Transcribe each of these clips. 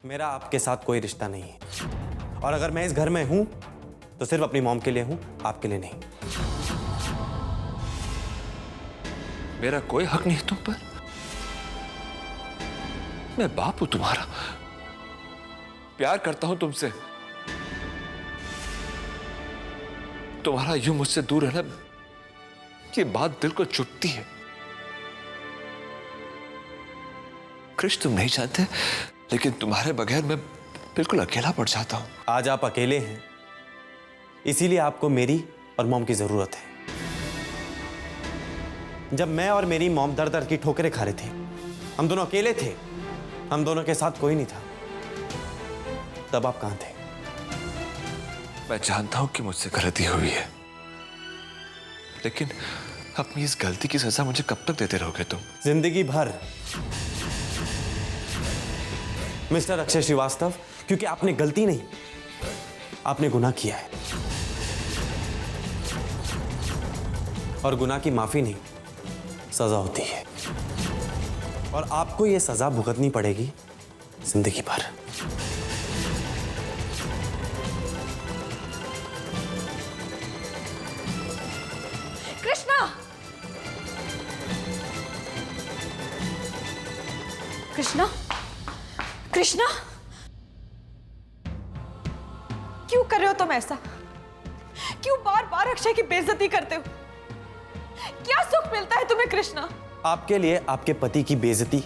मेरा आपके साथ कोई रिश्ता नहीं है, और अगर मैं इस घर में हूं तो सिर्फ अपनी मॉम के लिए हूं, आपके लिए नहीं। मेरा कोई हक नहीं तुम पर। मैं बाप हूं तुम्हारा, प्यार करता हूं तुमसे। तुम्हारा यूं मुझसे दूर रहना, ये बात दिल को चुभती है। कृष्ण, तुम नहीं जानते, लेकिन तुम्हारे बगैर मैं बिल्कुल अकेला पड़ जाता हूं। आज आप अकेले हैं, इसीलिए आपको मेरी और मॉम की जरूरत है। जब मैं और मेरी मॉम दर दर की ठोकरें खा रहे थे, हम दोनों अकेले थे, हम दोनों के साथ कोई नहीं था, तब आप कहां थे? मैं जानता हूं कि मुझसे गलती हुई है, लेकिन अपनी इस गलती की सजा मुझे कब तक देते रहोगे तुम? जिंदगी भर मिस्टर अक्षय श्रीवास्तव, क्योंकि आपने गलती नहीं, आपने गुनाह किया है, और गुनाह की माफी नहीं, सजा होती है, और आपको यह सजा भुगतनी पड़ेगी जिंदगी भर। कृष्णा, कृष्णा, कृष्णा, क्यों कर रहे हो तुम ऐसा? क्यों बार बार अक्षय की बेइज्जती करते हो? क्या सुख मिलता है तुम्हें कृष्णा? आपके लिए आपके पति की बेइज्जती,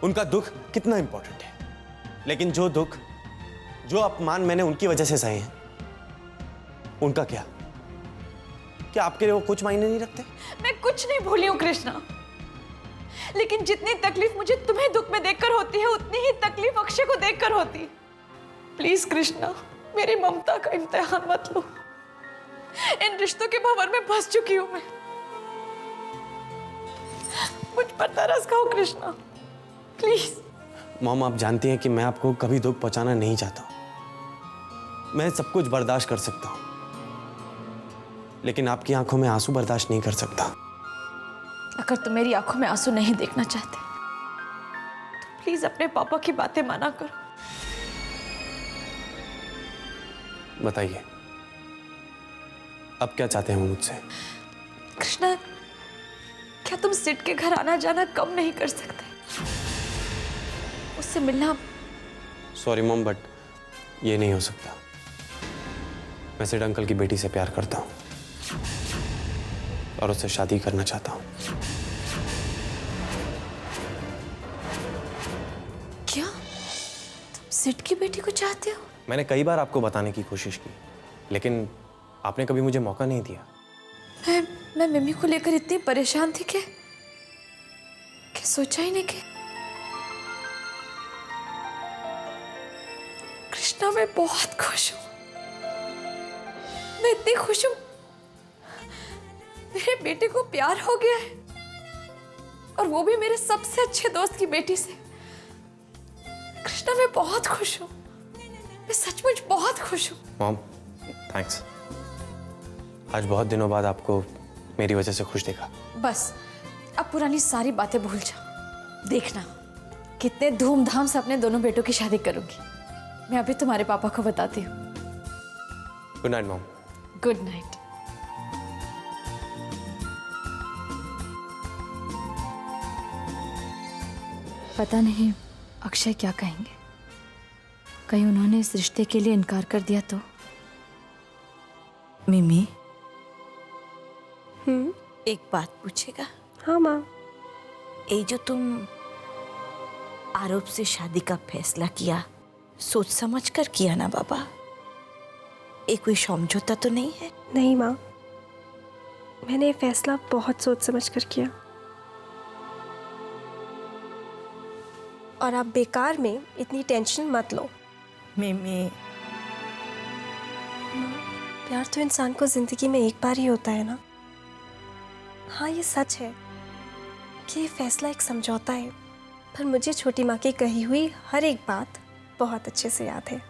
उनका दुख कितना इंपॉर्टेंट है, लेकिन जो दुख, जो अपमान मैंने उनकी वजह से सहे हैं, उनका क्या? क्या आपके लिए वो कुछ मायने नहीं रखते? मैं कुछ नहीं भूली हूं कृष्णा, लेकिन जितनी तकलीफ मुझे तुम्हें दुख में देखकर होती है, उतनी ही तकलीफ अक्षय को देखकर होती है। प्लीज कृष्णा, मेरी ममता का इम्तिहान मत लो। इन रिश्तों के भंवर में फंस चुकी हूं मैं। मुझ पर तरस खाओ कृष्णा, प्लीज। मॉम, आप जानती हैं कि मैं आपको कभी दुख पहुंचाना नहीं चाहता हूं। मैं सब कुछ बर्दाश्त कर सकता हूं, लेकिन आपकी आंखों में आंसू बर्दाश्त नहीं कर सकता। अगर तुम मेरी आंखों में आंसू नहीं देखना चाहते तो प्लीज अपने पापा की बातें माना करो। बताइए, अब क्या चाहते हैं वो मुझसे? कृष्णा, क्या तुम सिड के घर आना जाना कम नहीं कर सकते? उससे मिलना। सॉरी मॉम, बट ये नहीं हो सकता। मैं सिड अंकल की बेटी से प्यार करता हूं और उससे शादी करना चाहता हूं। क्या तुम सिड की बेटी को चाहते हो? मैंने कई बार आपको बताने की कोशिश की, लेकिन आपने कभी मुझे मौका नहीं दिया। मैं मम्मी को लेकर इतनी परेशान थी कि सोचा ही नहीं कि कृष्णा, मैं बहुत खुश हूं। मैं इतनी खुश हूं, मेरे बेटे को प्यार हो गया है, और वो भी मेरे सबसे अच्छे दोस्त की बेटी से। कृष्णा, मैं बहुत खुश हूं, मैं सचमुच बहुत खुश हूं। Mom, thanks. आज बहुत दिनों बाद आपको मेरी वजह से खुश देखा। बस अब पुरानी सारी बातें भूल जाओ। देखना कितने धूमधाम से अपने दोनों बेटों की शादी करूंगी। मैं अभी तुम्हारे पापा को बताती हूँ। Good night mom. Good night. पता नहीं अक्षय क्या कहेंगे। कहीं उन्होंने इस रिश्ते के लिए इनकार कर दिया तो। मिमी, एक बात पूछेगा? हाँ माँ। ये जो तुम आरोप से शादी का फैसला किया, सोच समझ कर किया ना बाबा? ये कोई समझौता तो नहीं है? नहीं माँ, मैंने ये फैसला बहुत सोच समझ कर किया, और आप बेकार में इतनी टेंशन मत लो। मिमी, प्यार तो इंसान को जिंदगी में एक बार ही होता है ना। हाँ, ये सच है कि ये फैसला एक समझौता है, पर मुझे छोटी माँ की कही हुई हर एक बात बहुत अच्छे से याद है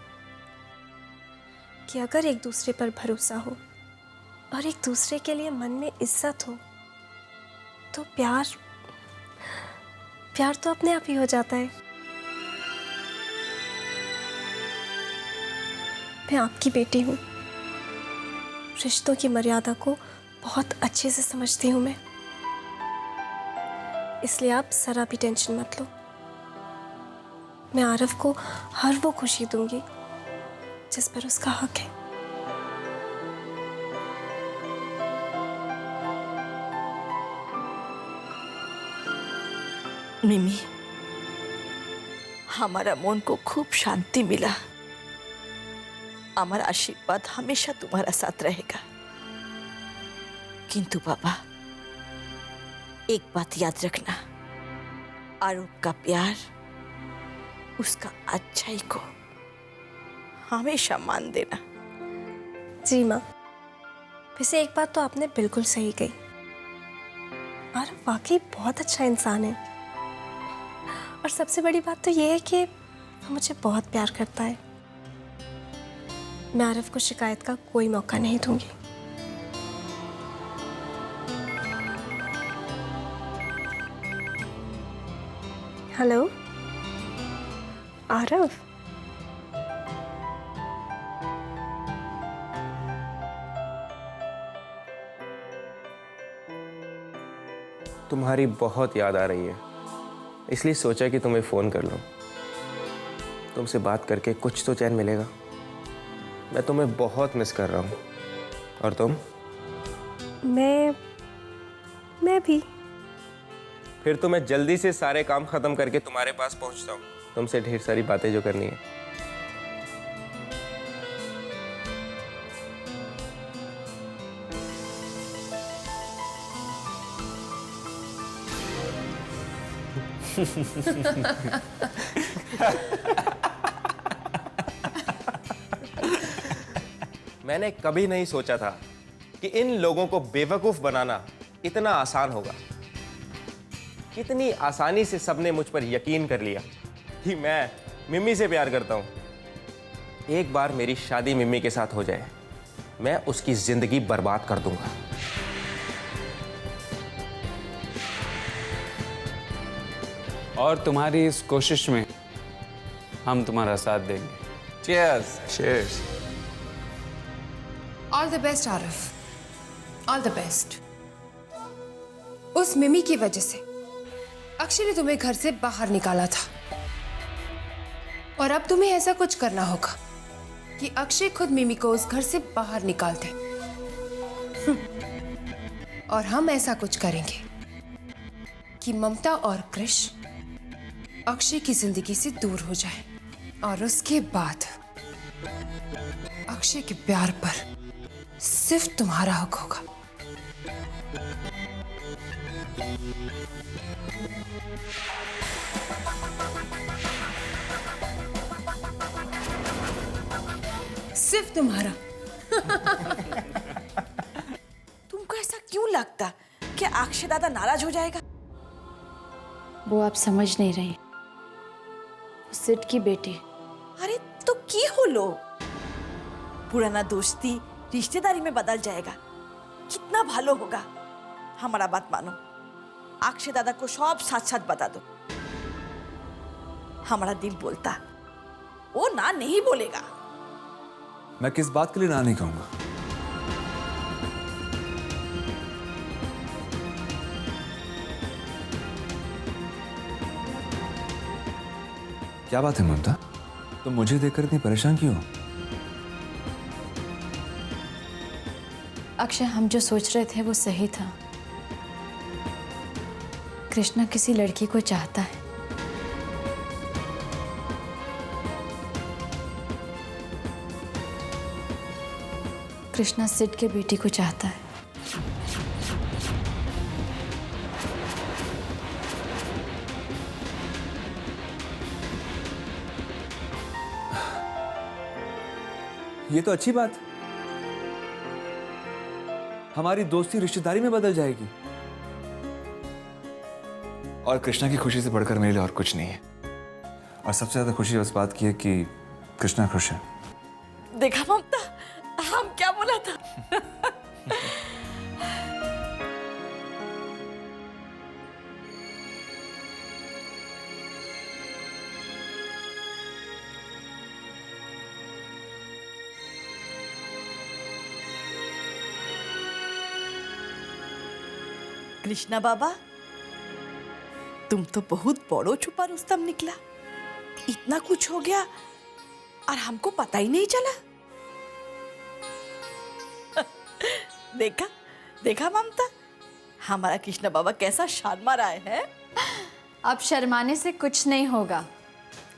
कि अगर एक दूसरे पर भरोसा हो और एक दूसरे के लिए मन में इज्जत हो तो प्यार तो अपने आप ही हो जाता है। मैं आपकी बेटी हूँ। रिश्तों की मर्यादा को बहुत अच्छे से समझती हूँ मैं, इसलिए आप जरा भी टेंशन मत लो। मैं आरव को हर वो खुशी दूंगी जिस पर उसका हक है। मिमी, हमारा मन को खूब शांति मिला। हमारा आशीर्वाद हमेशा तुम्हारा साथ रहेगा। किंतु बाबा, एक बात याद रखना, आरूप का प्यार उसका अच्छाई को हमेशा मान देना। जी माँ, वैसे एक बात तो आपने बिल्कुल सही कही, आरव वाकई बहुत अच्छा इंसान है। और सबसे बड़ी बात तो ये है कि वो मुझे बहुत प्यार करता है। मैं आरव को शिकायत का कोई मौका नहीं दूंगी। हेलो आरव, तुम्हारी बहुत याद आ रही है, इसलिए सोचा कि तुम्हें फ़ोन कर लूँ। तुमसे बात करके कुछ तो चैन मिलेगा। मैं तुम्हें बहुत मिस कर रहा हूँ। और तुम? मैं भी। फिर तो मैं जल्दी से सारे काम ख़त्म करके तुम्हारे पास पहुँचता हूँ, तुमसे ढेर सारी बातें जो करनी है। मैंने कभी नहीं सोचा था कि इन लोगों को बेवकूफ बनाना इतना आसान होगा। कितनी आसानी से सबने मुझ पर यकीन कर लिया कि मैं मिम्मी से प्यार करता हूं। एक बार मेरी शादी मिम्मी के साथ हो जाए, मैं उसकी जिंदगी बर्बाद कर दूंगा। और तुम्हारी इस कोशिश में हम तुम्हारा साथ देंगे। Cheers. Cheers. All the best Aarav, all the best. उस मिमी की वजह से अक्षय ने तुम्हें घर से बाहर निकाला था, और अब तुम्हें ऐसा कुछ करना होगा कि अक्षय खुद मिमी को उस घर से बाहर निकाल दे। और हम ऐसा कुछ करेंगे कि ममता और कृष अक्षय की जिंदगी से दूर हो जाए, और उसके बाद अक्षय के प्यार पर सिर्फ तुम्हारा हक होगा। सिर्फ तुम्हारा। तुमको ऐसा क्यों लगता कि अक्षय दादा नाराज हो जाएगा? वो आप समझ नहीं रही, सिड की बेटी। अरे तो की हो लो, पुराना दोस्ती रिश्तेदारी में बदल जाएगा। कितना भालो होगा। हमारा बात मानो, अक्षय दादा को सब साथ साथ बता दो। हमारा दिल बोलता, वो ना नहीं बोलेगा। मैं किस बात के लिए ना नहीं कहूंगा? क्या बात है ममता, तुम मुझे देखकर इतनी परेशान क्यों हो? अक्षय, हम जो सोच रहे थे वो सही था। कृष्णा किसी लड़की को चाहता है। कृष्णा सिड के बेटी को चाहता है। ये तो अच्छी बात। हमारी दोस्ती रिश्तेदारी में बदल जाएगी। और कृष्णा की खुशी से बढ़कर मेरे लिए और कुछ नहीं है। और सबसे ज्यादा खुशी उस बात की है कि कृष्णा खुश है। देखा ममता, हम क्या बोला था। कृष्णा बाबा, तुम तो बहुत बड़ो छुपा रुस्तम निकला। इतना कुछ हो गया और हमको पता ही नहीं चला। देखा देखा ममता, हमारा कृष्णा बाबा कैसा शर्मा रहा है। अब शर्माने से कुछ नहीं होगा।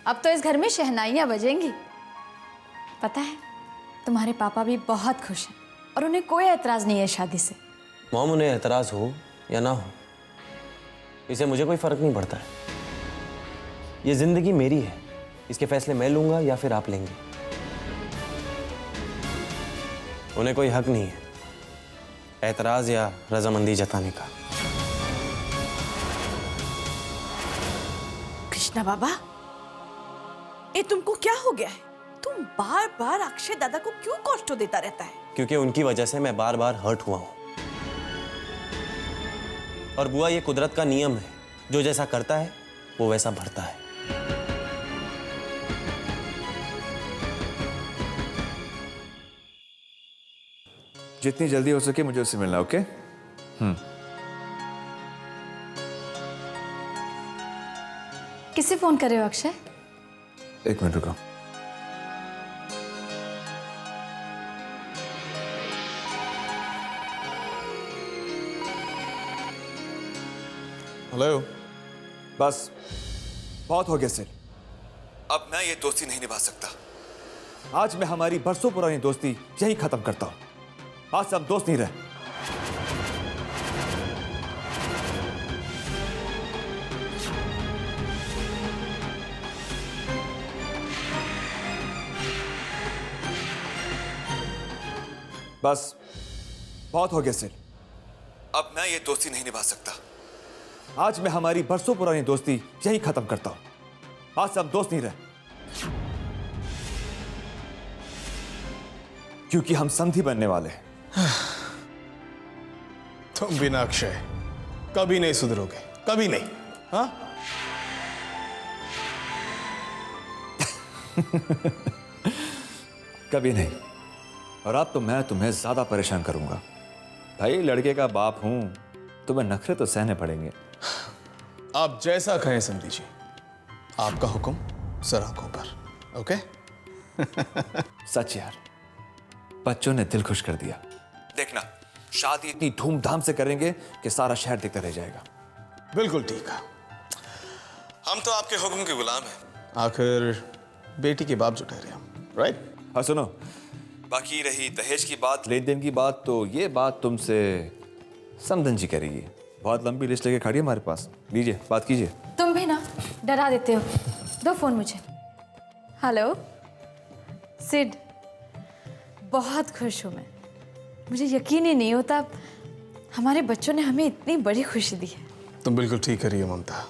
अब तो इस घर में शहनाइयाँ बजेंगी। पता है, तुम्हारे पापा भी बहुत खुश हैं और उन्हें कोई एतराज नहीं है शादी से। मॉम, उन्हें एतराज हो या ना हो, इसे मुझे कोई फर्क नहीं पड़ता है। ये जिंदगी मेरी है, इसके फैसले मैं लूंगा या फिर आप लेंगे। उन्हें कोई हक नहीं है एतराज या रजामंदी जताने का। कृष्णा बाबा, ये तुमको क्या हो गया है? तुम बार बार अक्षय दादा को क्यों कष्ट देता रहता है? क्योंकि उनकी वजह से मैं बार बार हर्ट हुआ हूं। और बुआ, ये कुदरत का नियम है, जो जैसा करता है वो वैसा भरता है। जितनी जल्दी हो सके मुझे उससे मिलना, ओके? किसे फोन कर रहे हो अक्षय? एक मिनट रुको। हेलो। बस बहुत हो गया सर। अब मैं ये दोस्ती नहीं निभा सकता। आज मैं हमारी बरसों पुरानी दोस्ती यही खत्म करता हूं। आज से हम दोस्त नहीं रहे। बस बहुत हो गया सर। अब मैं ये दोस्ती नहीं निभा सकता। आज मैं हमारी बरसों पुरानी दोस्ती यही खत्म करता हूं। आज से हम दोस्त नहीं रहे, क्योंकि हम संधि बनने वाले हैं। तुम बिना अक्षय कभी नहीं सुधरोगे, कभी नहीं। हाँ? कभी नहीं। और अब तो मैं तुम्हें ज्यादा परेशान करूंगा। भाई, लड़के का बाप हूं, तुम्हें नखरे तो सहने पड़ेंगे। आप जैसा कहें समझी जी, आपका हुक्म सर आंखों पर। ओके? सच यार, बच्चों ने दिल खुश कर दिया। देखना, शादी इतनी धूमधाम से करेंगे कि सारा शहर देखता रह जाएगा। बिल्कुल ठीक है। हम तो आपके हुक्म के गुलाम हैं। आखिर बेटी के बाप जो ठहरे हम, राइट? हाँ सुनो, बाकी रही दहेज की बात, लेन देन की बात, तो ये बात तुमसे समधन जी करेगी। बहुत लंबी लिस्ट लेके खड़ी है हमारे पास। लीजिए, बात कीजिए। तुम भी ना डरा देते हो। दो फोन मुझे। हेलो सिड, बहुत खुश हूँ मैं। मुझे यकीन ही नहीं होता हमारे बच्चों ने हमें इतनी बड़ी खुशी दी है। तुम बिल्कुल ठीक कर रही हो ममता।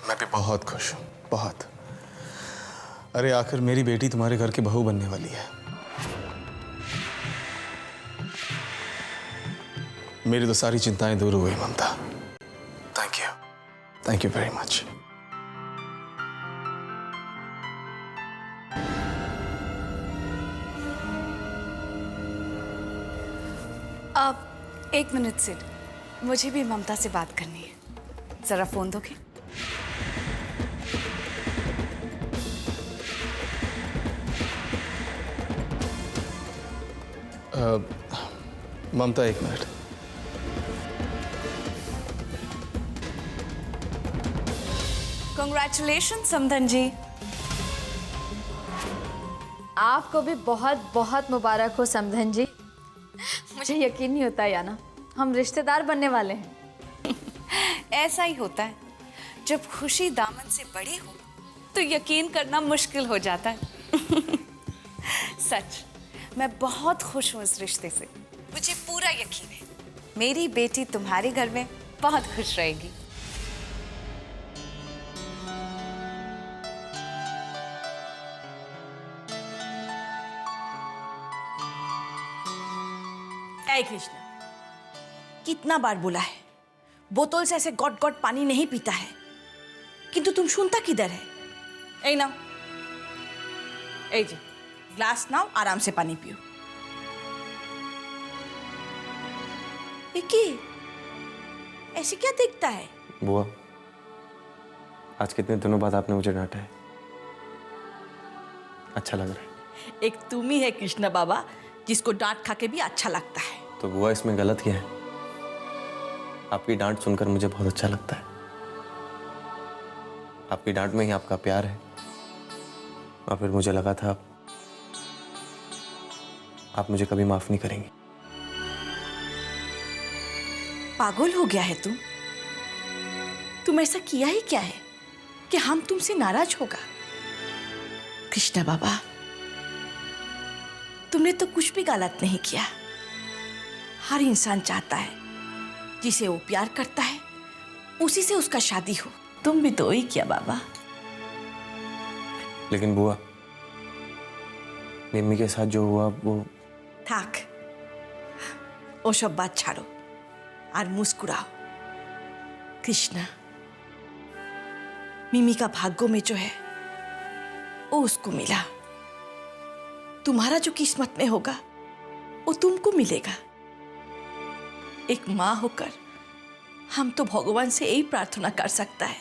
मैं भी बहुत खुश हूँ, बहुत। अरे आखिर मेरी बेटी तुम्हारे घर की बहू बनने वाली है। मेरी तो सारी चिंताएं दूर हो गई Mamta. Thank you very much. अब एक मिनट सिड, मुझे भी ममता से बात करनी है। जरा फोन दोगे? ममता, एक मिनट। कांग्रेचुलेशन समधन जी। आपको भी बहुत बहुत मुबारक हो समधन जी। मुझे यकीन नहीं होता याना, हम रिश्तेदार बनने वाले हैं। ऐसा ही होता है, जब खुशी दामन से बड़ी हो तो यकीन करना मुश्किल हो जाता है। सच, मैं बहुत खुश हूँ इस रिश्ते से। मुझे पूरा यकीन है मेरी बेटी तुम्हारे घर में बहुत खुश रहेगी। ऐ कृष्ण, कितना बार बोला है, बोतल से ऐसे गॉट गॉट पानी नहीं पीता है, किंतु तुम सुनता किधर है? ऐ ना, ऐ जी, ग्लास नाओ, आराम से पानी पियो। ऐसे क्या देखता है? बुआ, आज कितने दिनों बाद आपने मुझे डांटा है, अच्छा लग रहा है। एक तुम ही है कृष्णा बाबा जिसको डांट खा के भी अच्छा लगता है। तो बुआ, इसमें गलत क्या है? आपकी डांट सुनकर मुझे बहुत अच्छा लगता है। आपकी डांट में ही आपका प्यार है। और फिर मुझे लगा था आप मुझे कभी माफ नहीं करेंगी। पागल हो गया है तुम? तुम ऐसा किया ही क्या है कि हम तुमसे नाराज होगा? कृष्णा बाबा, तुमने तो कुछ भी गलत नहीं किया। हर इंसान चाहता है जिसे वो प्यार करता है उसी से उसका शादी हो। तुम भी तो वही किया बाबा। लेकिन बुआ, निम्मी के साथ जो हुआ वो... थाक, वो सब बात छाड़ो और मुस्कुराओ। कृष्णा, मिमी का भाग्य में जो है वो उसको मिला। तुम्हारा जो किस्मत में होगा वो तुमको मिलेगा। एक माँ होकर हम तो भगवान से यही प्रार्थना कर सकता है,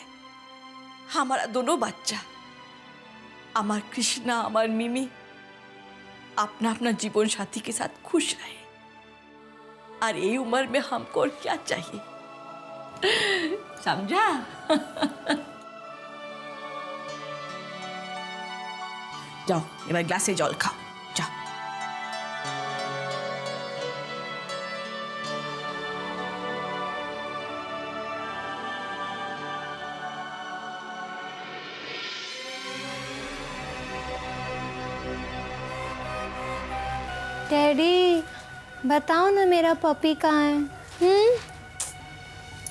हमारा दोनों बच्चा, अमर कृष्णा, अमर मिमी अपना अपना जीवन साथी के साथ खुश रहे। और ये उम्र में हमको और क्या चाहिए, समझा? जाओ, এবার গ্লাসে জল খাও, যাও। डैडी, बताओ ना मेरा पपी कहाँ है?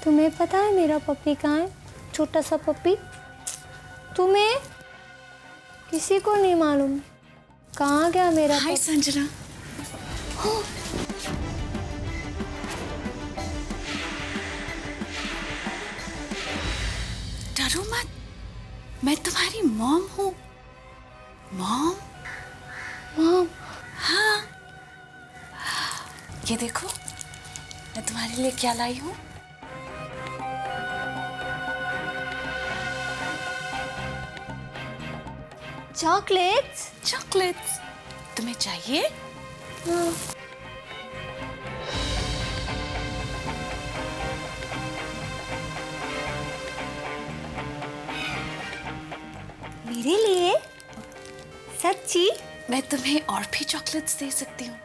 तुम्हें पता है मेरा पपी कहाँ है? छोटा सा पपी। तुम्हें? किसी को नहीं मालूम। कहाँ गया मेरा हाय संजना। डरो मत, मैं तुम्हारी मॉम हूँ। मॉम? मॉम? हाँ, ये देखो मैं तुम्हारे लिए क्या लाई हूँ। चॉकलेट्स? चॉकलेट्स तुम्हें चाहिए? हाँ। मेरे लिए? सच्ची? मैं तुम्हें और भी चॉकलेट्स दे सकती हूँ,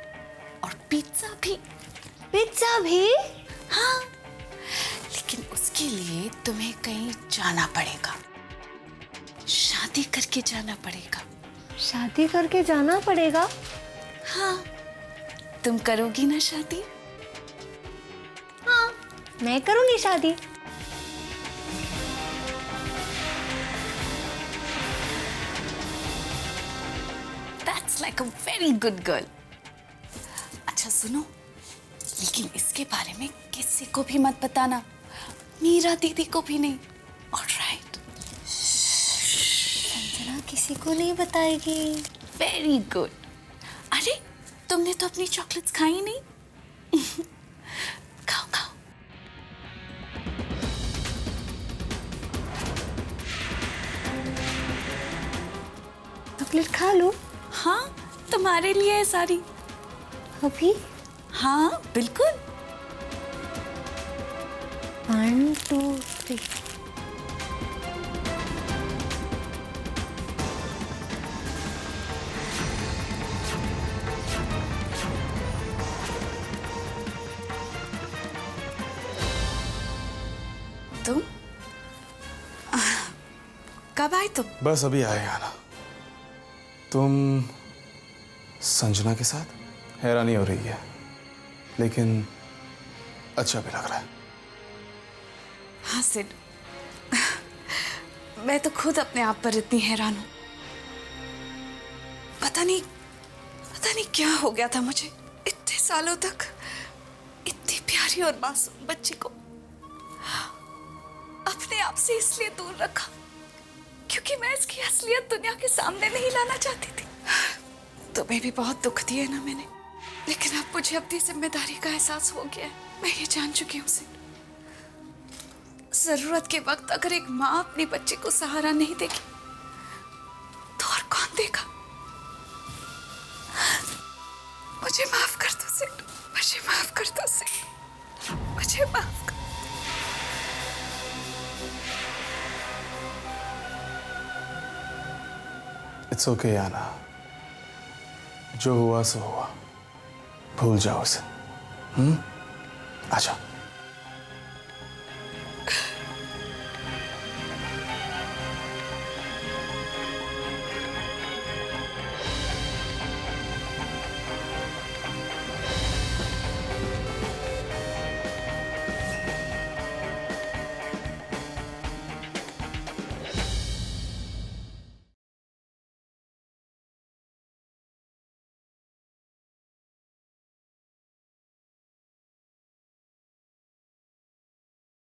और पिज्जा भी। पिज्जा भी? हाँ, लेकिन उसके लिए तुम्हें कहीं जाना पड़ेगा। शादी करके जाना पड़ेगा। शादी करके जाना पड़ेगा? हाँ, तुम करोगी ना शादी? हाँ, मैं करूंगी शादी। That's like a very good girl. अच्छा सुनो, लेकिन इसके बारे में किसी को भी मत बताना, मीरा दीदी को भी नहीं। ऑलराइट? संजना किसी को नहीं बताएगी। Very good. अरे तुमने तो अपनी चॉकलेट्स खाई नहीं। खाओ खाओ। चॉकलेट खा लो। हाँ, तुम्हारे लिए है सारी। अभी? हाँ बिल्कुल। 1 2 3। तुम कब आए तुम? बस अभी आए आना। तुम संजना के साथ? हैरानी हो रही है, लेकिन अच्छा भी लग रहा है। हाँ सिड, मैं तो खुद अपने आप पर इतनी हैरान हूं। पता नहीं क्या हो गया था मुझे। इतने सालों तक इतनी प्यारी और मासूम बच्ची को अपने आप से इसलिए दूर रखा क्योंकि मैं इसकी असलियत दुनिया के सामने नहीं लाना चाहती थी। तुम्हें भी बहुत दुख दिया ना मैंने, लेकिन अब मुझे अपनी जिम्मेदारी का एहसास हो गया है। मैं ये जान चुकी हूँ सिड, जरूरत के वक्त अगर एक माँ अपने बच्चे को सहारा नहीं देगी तो और कौन देगा? मुझे माफ कर दो सेठ, मुझे माफ कर दो सेठ, मुझे माफ कर। इट्स ओके याना, जो हुआ सो हुआ, भूल जाओ उसे। आजा।